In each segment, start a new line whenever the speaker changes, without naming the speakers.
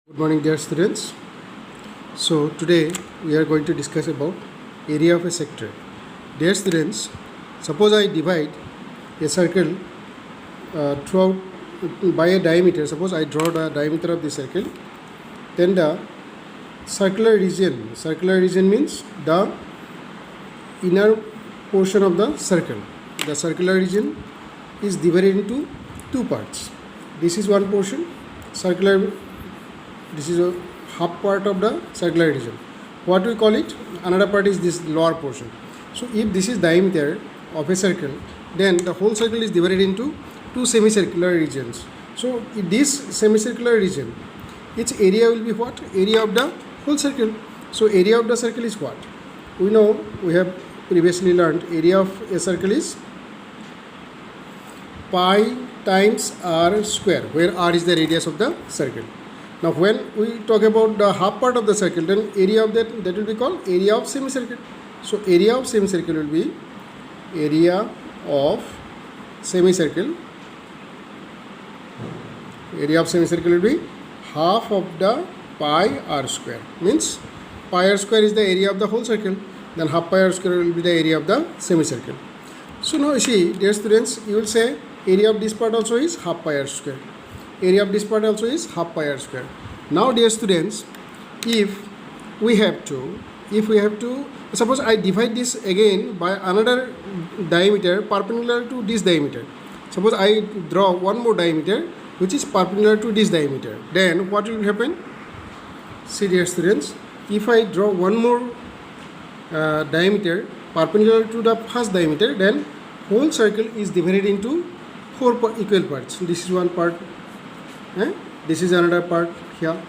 Good morning, dear students. So today we are going to discuss about area of a sector. Dear students, suppose I divide a circle throughout by a diameter. Suppose I draw the diameter of the circle. Then the circular region. Circular region means the inner portion of the circle. The circular region is divided into two parts. This is one portion. This is a half part of the circular region. What we call it? Another part is this lower portion. So if this is diameter of a circle, then the whole circle is divided into two semicircular regions. So in this semicircular region, its area will be what? Area of the whole circle. So area of the circle is what? We know, we have previously learned, area of a circle is pi times r square, where r is the radius of the circle. Now when we talk about the half part of the circle, then area of that will be called area of semicircle. So area of semicircle will be area of semicircle. Area of semicircle will be half of the pi r square. Means pi r square is the area of the whole circle. Then half pi r square will be the area of the semicircle. So now you see, dear students, you will say area of this part also is half pi r square. Area of this part also is half pi r square. Now dear students, if we have to suppose I divide this again by another diameter perpendicular to this diameter. Suppose I draw one more diameter which is perpendicular to this diameter. Then what will happen? See dear students, if I draw one more diameter perpendicular to the first diameter, then whole circle is divided into four equal parts. This is one part. This is another part here.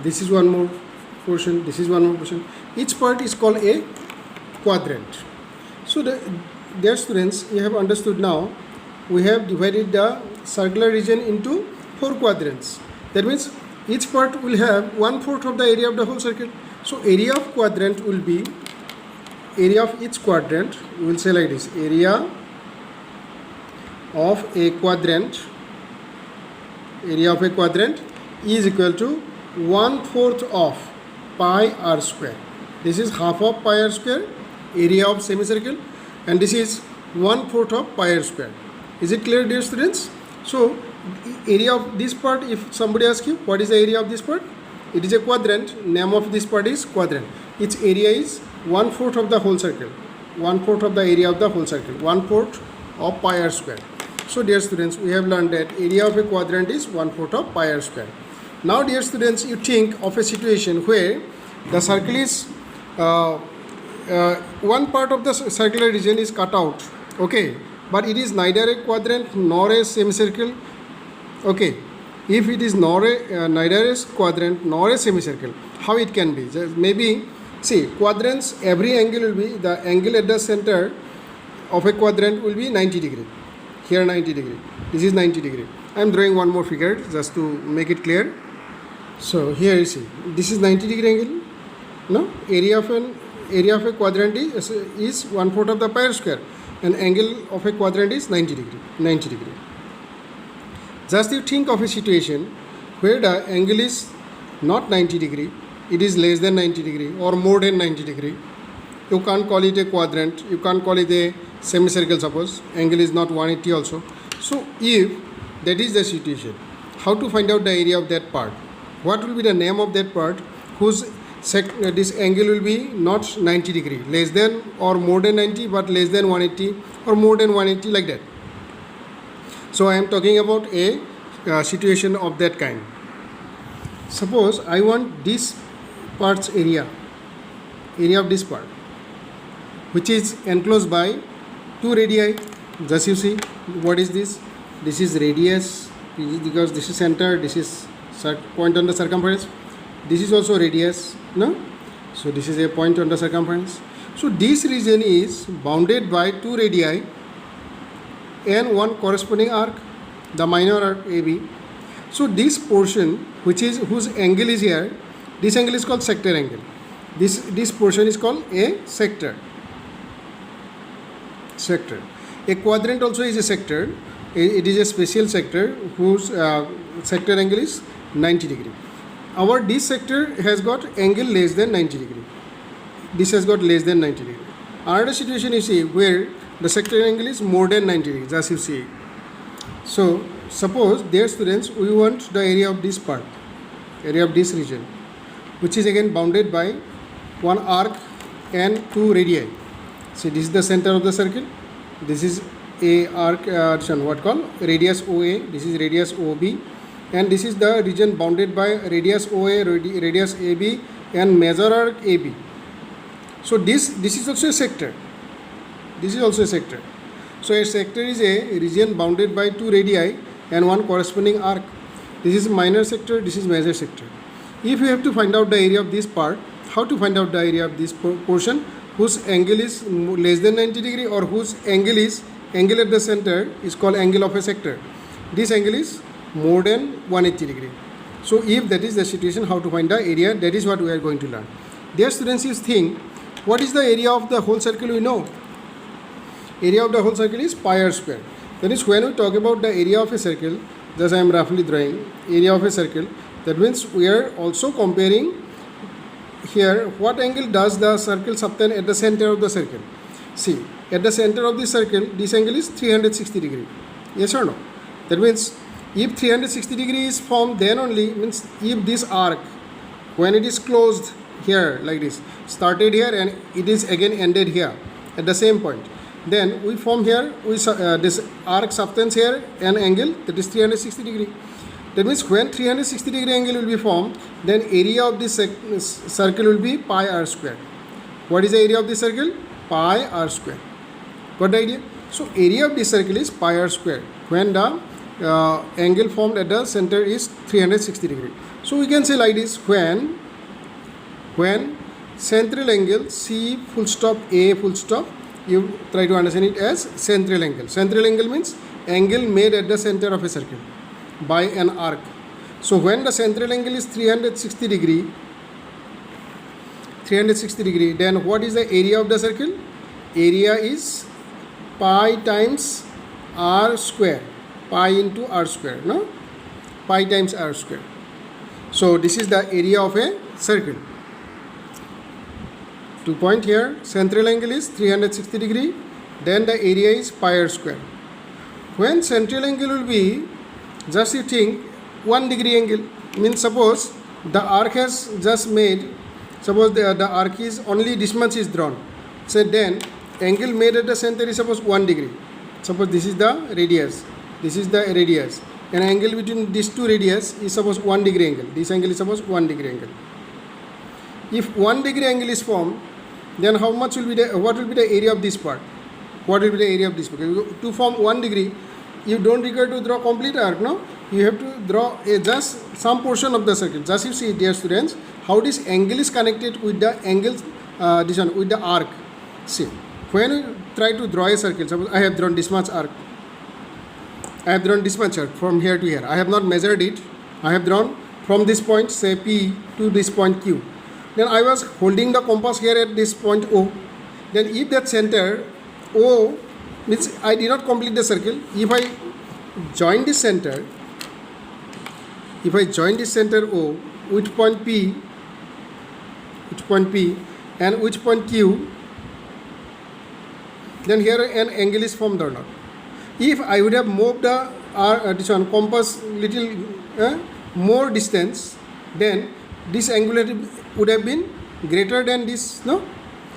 This is one more portion. This is one more portion. Each part is called a quadrant. So dear students, you have understood now. We have divided the circular region into four quadrants. That means each part will have 1/4 of the area of the whole circle. So area of quadrant will be area of each quadrant. We will say like this: area of a quadrant. Area of a quadrant is equal to 1/4 of pi r square. This is half of pi r square, area of semicircle, and this is 1/4 of pi r square. Is it clear, dear students? So area of this part, if somebody asks you what is the area of this part, it is a quadrant. Name of this part is quadrant. Its area is 1/4 of the whole circle. 1/4 of the area of the whole circle. 1/4 of pi r square. So dear students, we have learned that area of a quadrant is 1/4 of pi r square. Now dear students, you think of a situation where the circle is one part of the circular region is cut out, okay, but it is neither a quadrant nor a semicircle, okay. If it is neither a quadrant nor a semicircle, how it can be? Just maybe, see, quadrants, every angle will be, the angle at the center of a quadrant will be 90 degree. Here 90 degree. This is 90 degree. I am drawing one more figure just to make it clear. So here you see, this is 90 degree angle. No, area of a quadrant is 1/4 of the pi r square, and angle of a quadrant is 90 degree. 90 degree. Just you think of a situation where the angle is not 90 degree, it is less than 90 degree or more than 90 degree. You can't call it a quadrant. You can't call it a semicircle. Suppose angle is not 180 also. So if that is the situation, how to find out the area of that part? What will be the name of that part whose this angle will be not 90 degree, less than or more than 90, but less than 180 or more than 180, like that. So I am talking about a situation of that kind. Suppose I want this part's area of this part, which is enclosed by two radii. Just you see, what is this? This is radius, because this is center, this is point on the circumference. This is also radius, no? So this is a point on the circumference. So this region is bounded by two radii and one corresponding arc, the minor arc AB. So this portion, whose angle is here, this angle is called sector angle. This portion is called a sector. A quadrant also is a sector. It is a special sector whose sector angle is 90 degree. our this sector has got angle less than 90 degree. This has got less than 90 degree. Another situation you see where the sector angle is more than 90 degrees, as you see. So suppose, dear students, we want the area of this part, area of this region, which is again bounded by one arc and two radii. See, this is the center of the circle. This is a arc, what called radius OA. This is radius OB, and this is the region bounded by radius OA, radius AB, and major arc AB. So this is also a sector. This is also a sector. So a sector is a region bounded by two radii and one corresponding arc. This is minor sector. This is major sector. If you have to find out the area of this part, how to find out the area of this portion whose angle is less than 90 degree or whose angle at the center is called angle of a sector. This angle is more than 180 degree. So if that is the situation, how to find the area, that is what we are going to learn. Dear students, you think, what is the area of the whole circle? We know area of the whole circle is pi r square. That is, when we talk about the area of a circle, thus I am roughly drawing area of a circle. That means we are also comparing here what angle does the circle subtend at the center of the circle. See, at the center of the circle, this angle is 360 degree. Yes or no? That means if 360 degree is formed, then only means if this arc, when it is closed here like this, started here and it is again ended here at the same point, then we form here, this arc subtends here an angle that is 360 degree. That means when 360 degree angle will be formed, then area of this circle will be pi r square. What is the area of this circle? Pi r square. Got the idea? So area of this circle is pi r square when the angle formed at the center is 360 degree. So we can say like this, when central angle C full stop A full stop, you try to understand it as central angle. Central angle means angle made at the center of a circle by an arc. So when the central angle is 360 degree, then what is the area of the circle? Area is pi times r square, pi into r square, no? Pi times r square. So this is the area of a circle. To point here, central angle is 360 degree, then the area is pi r square. When central angle will be, just you think, 1 degree angle, means suppose the arc has just made, suppose the arc is only this much is drawn. So then angle made at the center is suppose 1 degree. Suppose this is the radius, this is the radius, and angle between these two radius is suppose 1 degree angle. This angle is suppose 1 degree angle. If 1 degree angle is formed, then how much will be the, what will be the area of this part? What will be the area of this part? To form 1 degree, you don't require to draw complete arc, no? You have to draw just some portion of the circle. Just you see, dear students, how this angle is connected with the angle, this one, with the arc. See, when you try to draw a circle, suppose I have drawn this much arc. I have drawn this much arc from here to here. I have not measured it. I have drawn from this point, say P, to this point Q. Then I was holding the compass here at this point O. Then if that center O means I did not complete the circle. If I join this center, O with point P, and which point Q, then here an angle is formed or not. If I would have moved the this one compass little more distance, then this angularity would have been greater than this, no?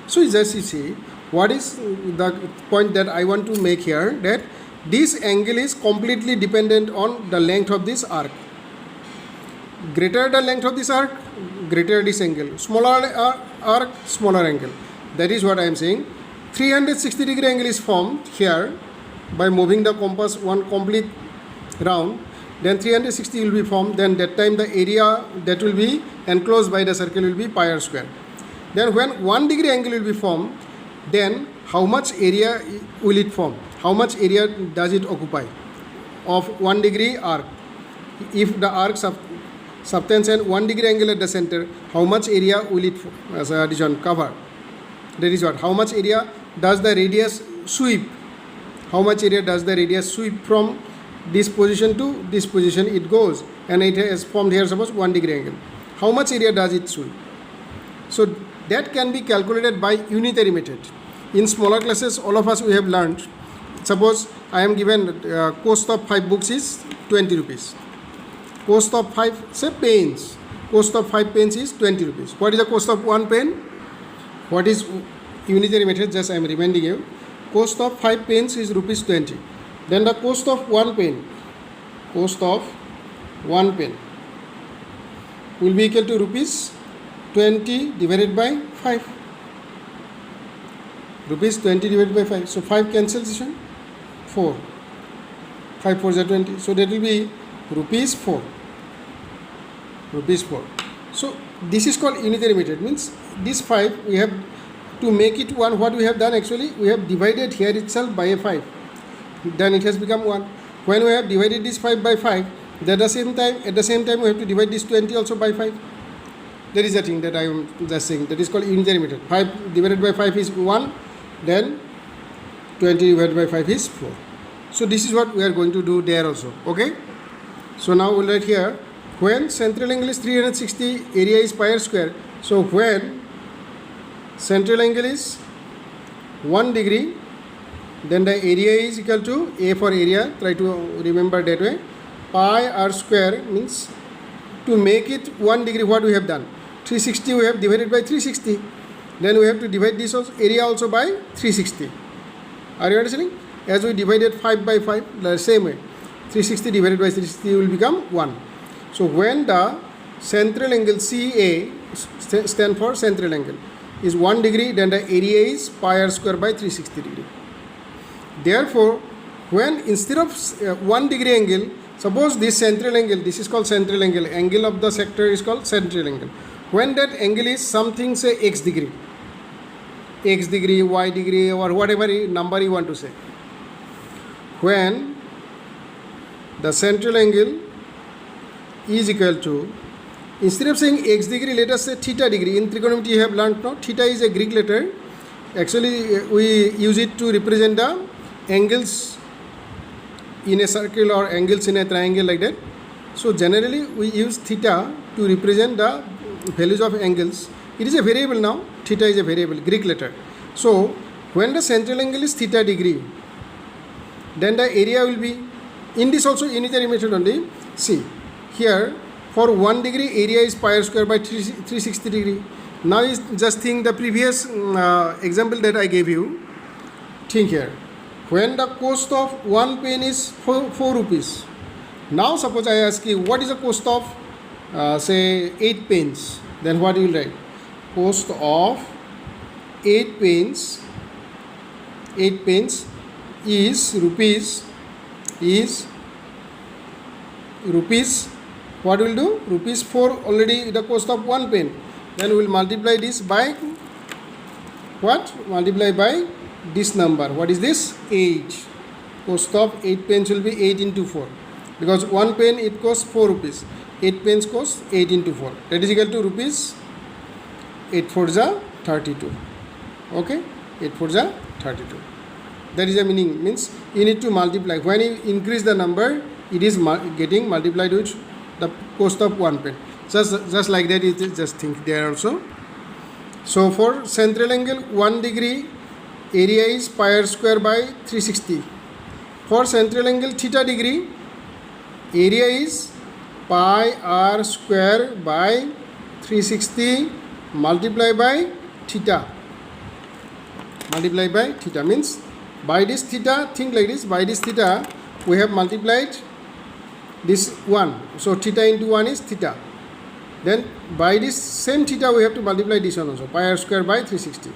So just you see, what is the point that I want to make here, that this angle is completely dependent on the length of this arc. Greater the length of this arc, greater this angle. Smaller arc, smaller angle. That is what I am saying. 360 degree angle is formed here by moving the compass one complete round. Then 360 will be formed. Then that time the area that will be enclosed by the circle will be pi r square. Then when 1 degree angle will be formed, then how much area will it form? How much area does it occupy of 1 degree arc? If the arc subtends an 1 degree angle at the center, how much area will it cover? That is what. How much area does the radius sweep? How much area does the radius sweep from this position to this position? It goes, and it has formed here suppose 1 degree angle. how much area does it show? So that can be calculated by unitary method. In smaller classes, all of us we have learned. Suppose I am given cost of 5 books is 20 rupees. Cost of 5, say pens. Cost of 5 pens is 20 rupees. What is the cost of 1 pen? What is unitary method? Just I am reminding you. Cost of 5 pens is rupees 20. Then the cost of 1 pen, cost of 1 pen will be equal to rupees 20 divided by 5. Rupees 20 divided by 5. So 5 cancellation, 4. 5 4 is 20. So that will be rupees 4. Rupees 4. So this is called unitary method. Means this 5 we have to make it 1. What we have done actually, we have divided here itself by a 5. Then it has become 1. When we have divided this 5 by 5, at the same time we have to divide this 20 also by 5. That is the thing that I am just saying. That is called unitary method. 5 divided by 5 is 1. Then 20 divided by 5 is 4. So this is what we are going to do there also. Okay. So now we'll write here, when central angle is 360, area is pi r square. So when central angle is 1 degree, then the area is equal to, A for area, try to remember that way, pi r square means, to make it 1 degree, what we have done? 360 we have divided by 360. Then we have to divide this also, area also by 360. Are you understanding? As we divided 5 by 5, the same way, 360 divided by 360 will become 1. So when the central angle CA, stand for central angle, is 1 degree, then the area is pi r square by 360 degree. Therefore, when instead of 1 degree angle, suppose this central angle, this is called central angle, angle of the sector is called central angle. When that angle is something, say x degree, y degree, or whatever number you want to say. When the central angle is equal to, instead of saying x degree, let us say theta degree. In trigonometry you have learnt, no? Theta is a Greek letter. Actually we use it to represent the angles in a circle or angles in a triangle, like that. So generally we use theta to represent the values of angles. It is a variable now. Theta is a variable, Greek letter. So when the central angle is theta degree, then the area will be, in this also unitary method only. See here, for 1 degree area is pi r square by 360 degree. Now is just think the previous example that I gave you. Think here, when the cost of 1 pen is 4 rupees. Now suppose I ask you, what is the cost of say 8 pens? Then what you will write? Cost of 8 pens is rupees, what will do? Rupees 4 already the cost of 1 pen. Then we will multiply this by what? Multiply by this number. What is this? 8. Cost of 8 pens will be 8 into 4. Because 1 pen it costs 4 rupees. 8 pens cost 8 into 4. That is equal to rupees 8 4 ja 32. Okay? 8 4 ja 32. That is the meaning. Means you need to multiply. When you increase the number, it is getting multiplied with the cost of 1 pen. Just like that, it is just think there also. So for central angle 1 degree, area is pi r square by 360. For central angle theta degree, area is pi r square by 360 multiplied by theta. Multiply by theta means, by this theta, think like this, by this theta we have multiplied this 1. So theta into 1 is theta. Then by this same theta we have to multiply this one also, pi r square by 360.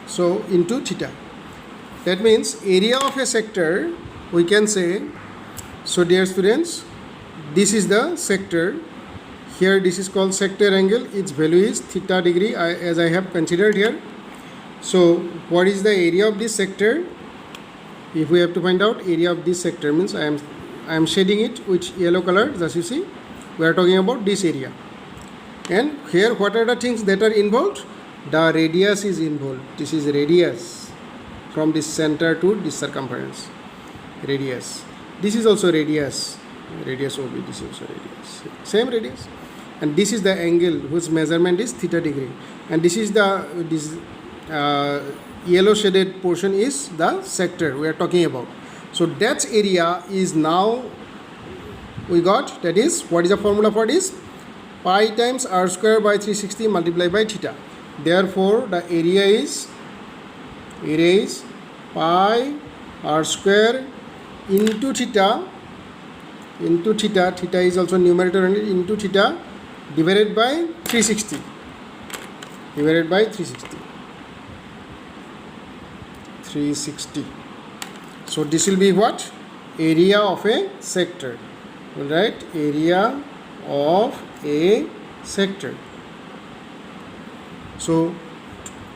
So into theta. That means area of a sector we can say. So dear students, this is the sector. Here this is called sector angle. Its value is theta degree as I have considered here. So what is the area of this sector? If we have to find out area of this sector, means I am shading it with yellow color. As you see, we are talking about this area. And here what are the things that are involved? The radius is involved. This is radius from this center to this circumference. Radius. This is also radius. Radius OB. This is also radius. Same radius. and this is the angle whose measurement is theta degree, and this is the yellow shaded portion is the sector we are talking about. So that's area is now we got, that is, what is the formula for this? Pi times r square by 360 multiplied by theta. Therefore the area is pi r square into theta, theta is also numerator only, into theta divided by 360, divided by 360. So this will be what? Area of a sector. Alright, area of a sector. So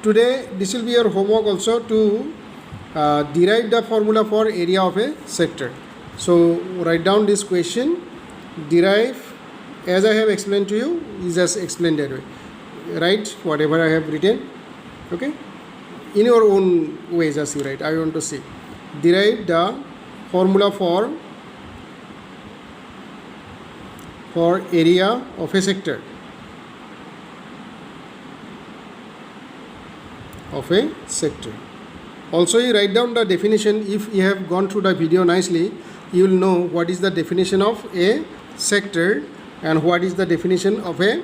today this will be your homework also to derive the formula for area of a sector. So write down this question, derive as I have explained to you, is just explained that way. Write whatever I have written, okay, in your own way, just you write. I want to see, derive the formula for area of a sector, Also you write down the definition. If you have gone through the video nicely, you will know what is the definition of a sector and what is the definition of a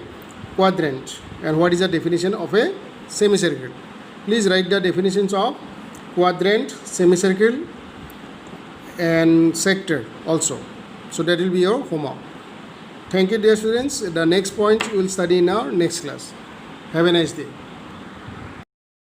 quadrant and what is the definition of a semicircle. Please write the definitions of quadrant, semicircle and sector also. So that will be your homework. Thank you, dear students. The next point we will study in our next class. Have a nice day.